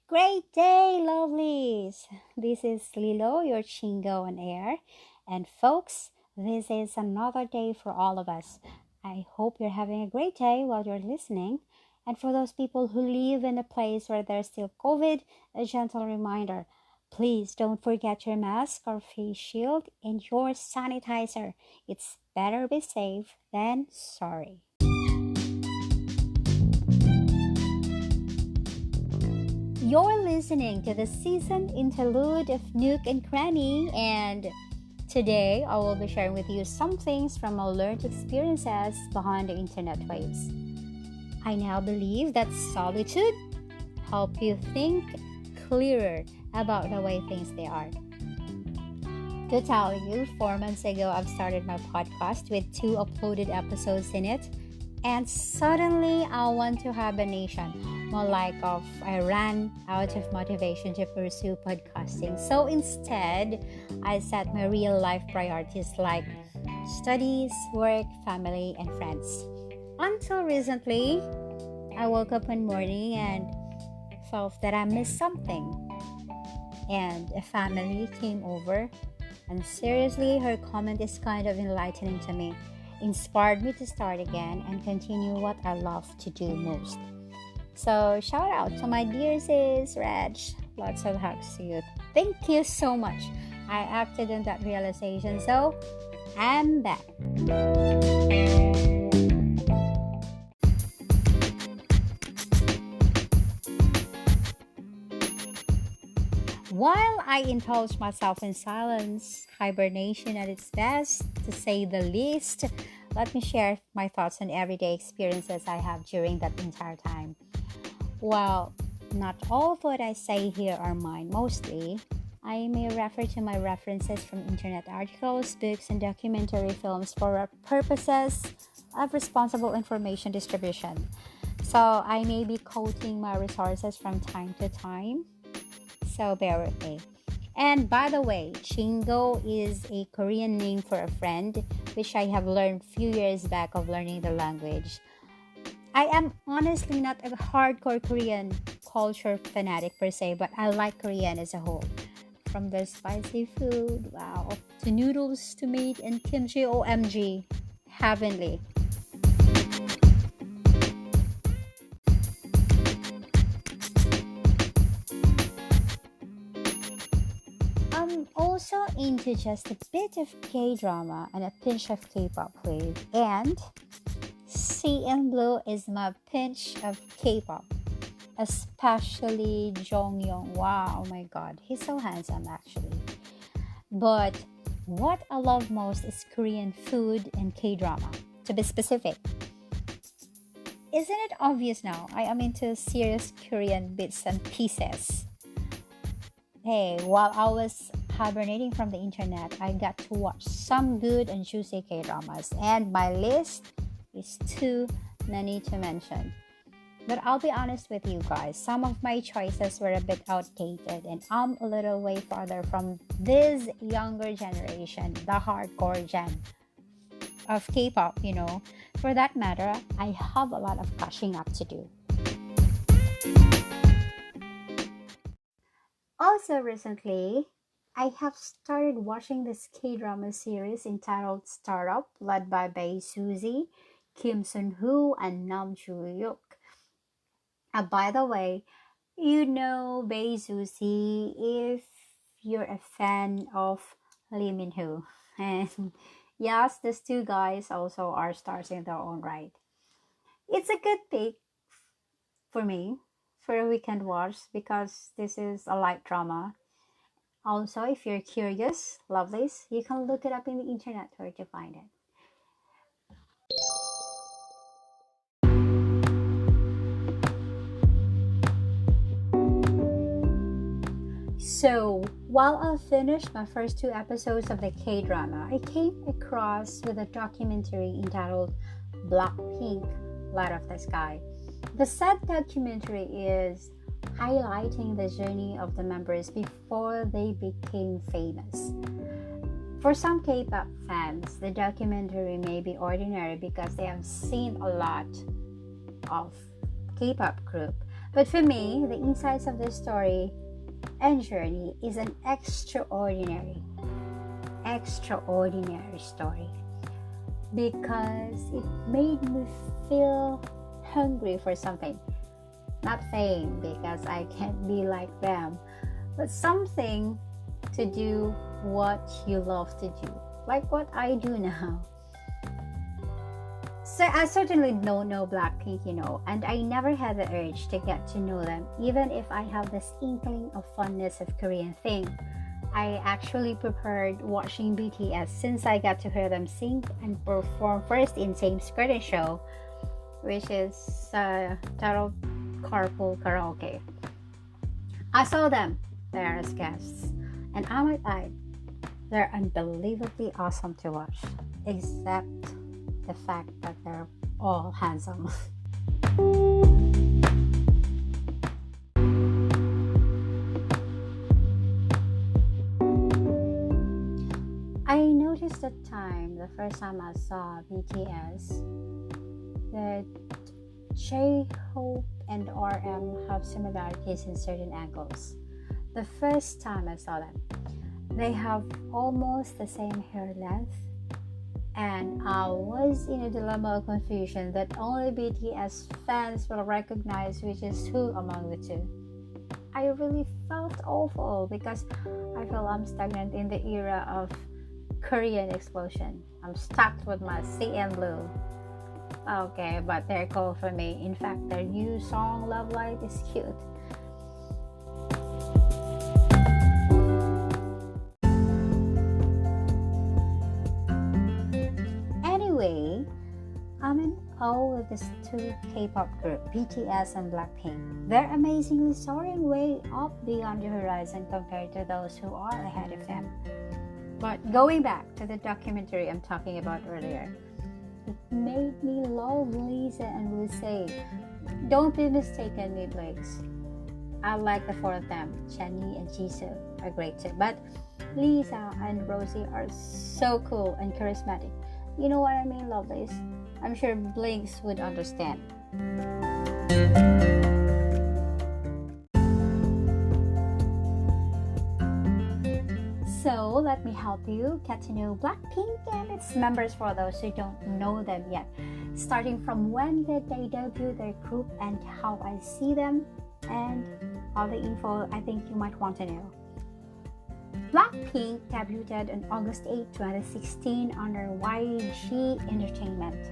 Great day, lovelies! This is Lilo, your chingo on air. And folks, this is another day for all of us. I hope you're having a great day while you're listening. And for those people who live in a place where there's still COVID, a gentle reminder. Please don't forget your mask or face shield and your sanitizer. It's better be safe than sorry. You're listening to the season interlude of Nook and Cranny, and today I will be sharing with you some things from my learned experiences behind the internet waves. I now believe that solitude helps you think clearer about the way things they are. To tell you, 4 months ago I've started my podcast with 2 uploaded episodes in it, and suddenly I want to have a nation. More like of I ran out of motivation to pursue podcasting. So instead, I set my real life priorities like studies, work, family, and friends. Until recently, I woke up one morning and felt that I missed something. And a family came over, and seriously, her comment is kind of enlightening to me. Inspired me to start again and continue what I love to do most. So shout out to my dear sis, Reg. Lots of hugs to you. Thank you so much. I acted on that realization, so I'm back. While I indulge myself in silence, hibernation at its best, to say the least, let me share my thoughts on everyday experiences I have during that entire time. Well, not all of what I say here are mine. Mostly, I may refer to my references from internet articles, books, and documentary films for purposes of responsible information distribution. So I may be quoting my resources from time to time, so bear with me. And by the way, Chingo is a Korean name for a friend, which I have learned a few years back of learning the language. I am honestly not a hardcore Korean culture fanatic per se, but I like Korean as a whole. From their spicy food, wow, to noodles, to meat, and kimchi, OMG, heavenly. I'm also into just a bit of K-drama and a pinch of K-pop wave, and CN Blue is my pinch of K-pop, especially Jonghyun. Wow, oh my god, he's so handsome actually. But what I love most is Korean food and K-drama. To be specific, isn't it obvious now? I am into serious Korean bits and pieces. Hey, while I was hibernating from the internet, I got to watch some good and juicy K-dramas, and my list is too many to mention. But I'll be honest with you guys, some of my choices were a bit outdated, and I'm a little way farther from this younger generation, the hardcore gen of K-pop. For that matter, I have a lot of catching up to do. Also recently, I have started watching this K-drama series entitled Startup, led by Bae Suzy, Kim Sun-hoo, and Nam Joo-hyuk. By the way, you know Bae Suzy if you're a fan of Lee Min-ho. And yes, these two guys also are stars in their own right. It's a good pick for me for a weekend watch because this is a light drama. Also, if you're curious, lovelies, you can look it up in the internet where to find it. So, while I finished my first 2 episodes of the K-drama, I came across with a documentary entitled Blackpink, Light of the Sky. The said documentary is highlighting the journey of the members before they became famous. For some K-pop fans, the documentary may be ordinary because they have seen a lot of K-pop group. But for me, the insights of this story and journey is an extraordinary story because it made me feel hungry for something. Not fame because I can't be like them, but something to do what you love to do, like what I do now. So I certainly don't know Blackpink, and I never had the urge to get to know them, even if I have this inkling of fondness of Korean thing. I actually prepared watching BTS since I got to hear them sing and perform first in James Curtin show, which is titled Carpool Karaoke. I saw them there as guests, and I might add, they're unbelievably awesome to watch, except the fact that they're all handsome. I noticed the first time I saw BTS, that J-Hope and RM have similarities in certain angles. The first time I saw them, they have almost the same hair length, and I was in a dilemma of confusion that only BTS fans will recognize which is who among the two. I really felt awful because I feel I'm stagnant in the era of Korean explosion. I'm stuck with my CN Blue. Okay, but they're cool for me. In fact, their new song Love Light is cute. Anyway, I'm in awe with these two K-pop group, BTS and Blackpink. They're amazingly soaring way up beyond the horizon compared to those who are ahead of them. But going back to the documentary I'm talking about earlier, it made me love Lisa and Rosé. Don't be mistaken with legs. I like the four of them. Jennie and Jisoo are great too. But Lisa and Rosie are so cool and charismatic. You know what I mean, lovelies? I'm sure Blinks would understand. So let me help you get to know Blackpink and its members for those who don't know them yet. Starting from when did they debut their group and how I see them, and all the info I think you might want to know. Blackpink debuted on August 8, 2016 under YG Entertainment.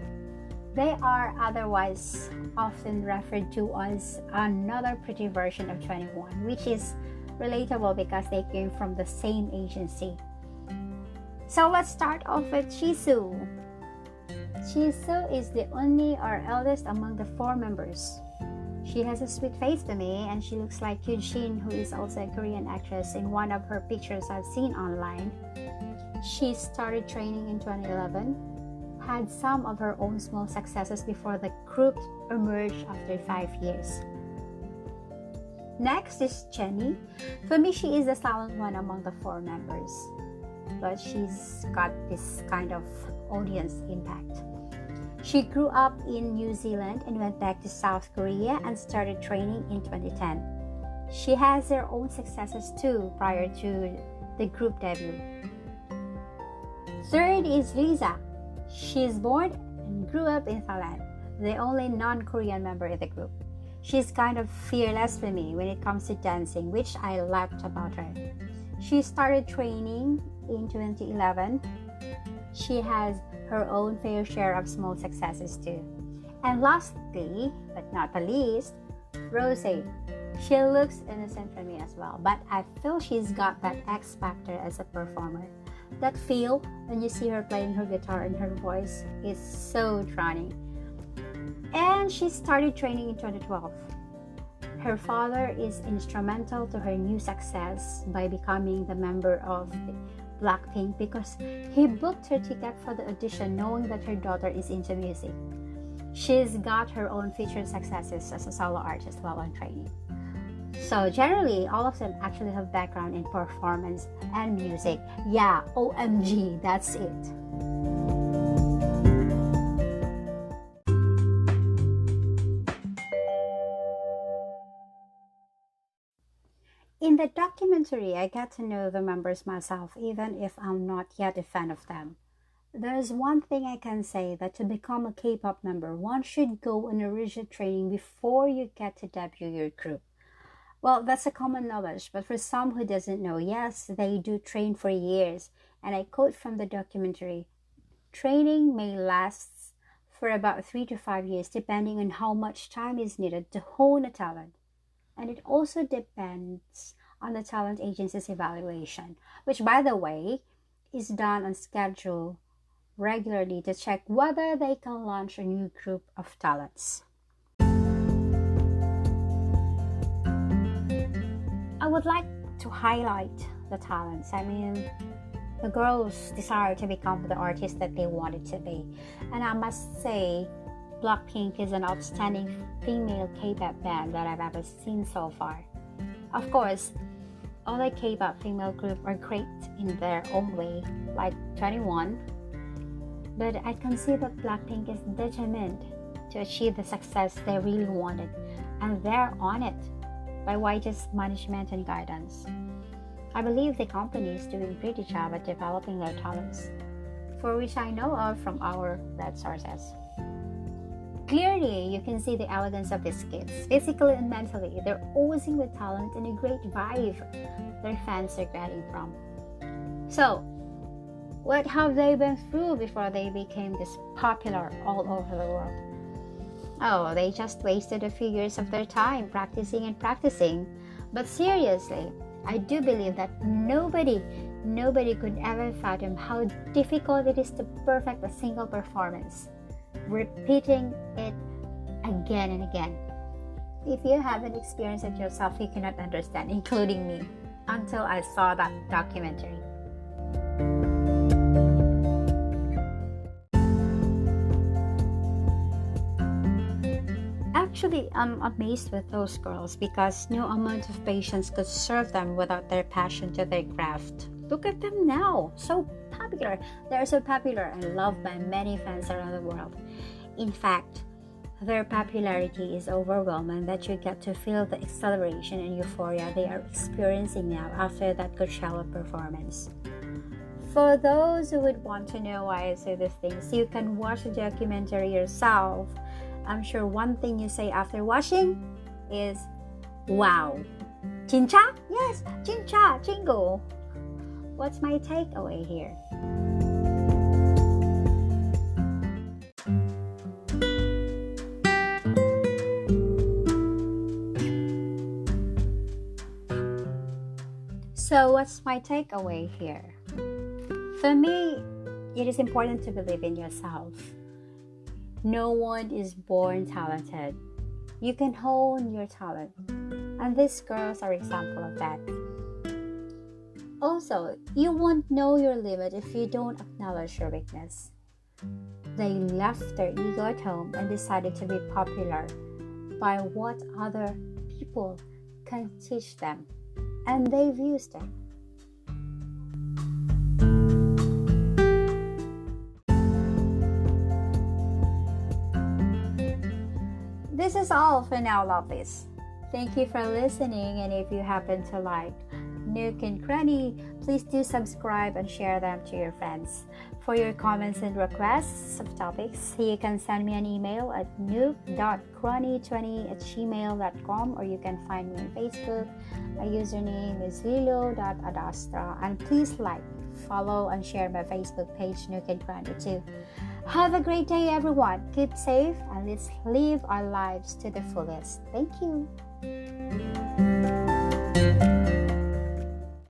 They are otherwise often referred to as another pretty version of 21, which is relatable because they came from the same agency. So let's start off with Jisoo. Jisoo is the only or eldest among the four members. She has a sweet face to me, and she looks like Yujin, who is also a Korean actress in one of her pictures I've seen online. She started training in 2011, had some of her own small successes before the group emerged after 5 years. Next is Jennie. For me, she is the silent one among the four members, but she's got this kind of audience impact. She grew up in New Zealand and went back to South Korea and started training in 2010. She has her own successes too prior to the group debut. Third is Lisa. She's born and grew up in Thailand, the only non-Korean member in the group. She's kind of fearless for me when it comes to dancing, which I liked about her. She started training in 2011. She has her own fair share of small successes too. And lastly, but not the least, Rosé. She looks innocent for me as well, but I feel she's got that X factor as a performer. That feel when you see her playing her guitar and her voice is so charming. And she started training in 2012. Her father is instrumental to her new success by becoming the member of Blackpink because he booked her ticket for the audition knowing that her daughter is into music. She's got her own featured successes as a solo artist while on training. So generally, all of them actually have background in performance and music. Yeah, OMG, that's it. In the documentary, I get to know the members myself, even if I'm not yet a fan of them. There's one thing I can say that to become a K-pop member, one should go on a rigid training before you get to debut your group. Well, that's a common knowledge, but for some who doesn't know, yes, they do train for years. And I quote from the documentary, training may last for about 3 to 5 years, depending on how much time is needed to hone a talent. And it also depends on the talent agency's evaluation, which, by the way, is done on schedule regularly to check whether they can launch a new group of talents. I would like to highlight the talents. I mean, the girls desire to become the artist that they wanted to be. And I must say, Blackpink is an outstanding female K-pop band that I've ever seen so far. Of course, all the K-pop female groups are great in their own way, like 21. But I can see that Blackpink is determined to achieve the success they really wanted, and they're on it by YG's management and guidance. I believe the company is doing a pretty job at developing their talents, for which I know of from our red sources. Clearly, you can see the elegance of these kids, physically and mentally. They're oozing with talent and a great vibe their fans are getting from. So, what have they been through before they became this popular all over the world? Oh, they just wasted a few years of their time practicing and practicing. But seriously, I do believe that nobody could ever fathom how difficult it is to perfect a single performance, repeating it again and again. If you haven't experienced it yourself, you cannot understand, including me, until I saw that documentary. Actually, I'm amazed with those girls because no amount of patience could serve them without their passion to their craft. Look at them now, so popular. They're so popular and loved by many fans around the world. In fact, their popularity is overwhelming that you get to feel the acceleration and euphoria they are experiencing now after that Coachella performance. For those who would want to know why I say these things, you can watch the documentary yourself. I'm sure one thing you say after watching is, wow. Chincha? Yes, chincha, chingo. What's my takeaway here? So, what's my takeaway here? For me, it is important to believe in yourself. No one is born talented. You can hone your talent. And these girls are example of that. Also, you won't know your limit if you don't acknowledge your weakness. They left their ego at home and decided to be popular by what other people can teach them. And they've used it. This is all for now, lovelies. Thank you for listening, and if you happen to like Nook and Cranny, please do subscribe and share them to your friends. For your comments and requests of topics, you can send me an email at nook.cranny20@gmail.com, or you can find me on Facebook. My username is lilo.adastra, and please like, follow, and share my Facebook page, Nook and Cranny too. Have a great day, everyone. Keep safe and let's live our lives to the fullest. Thank you.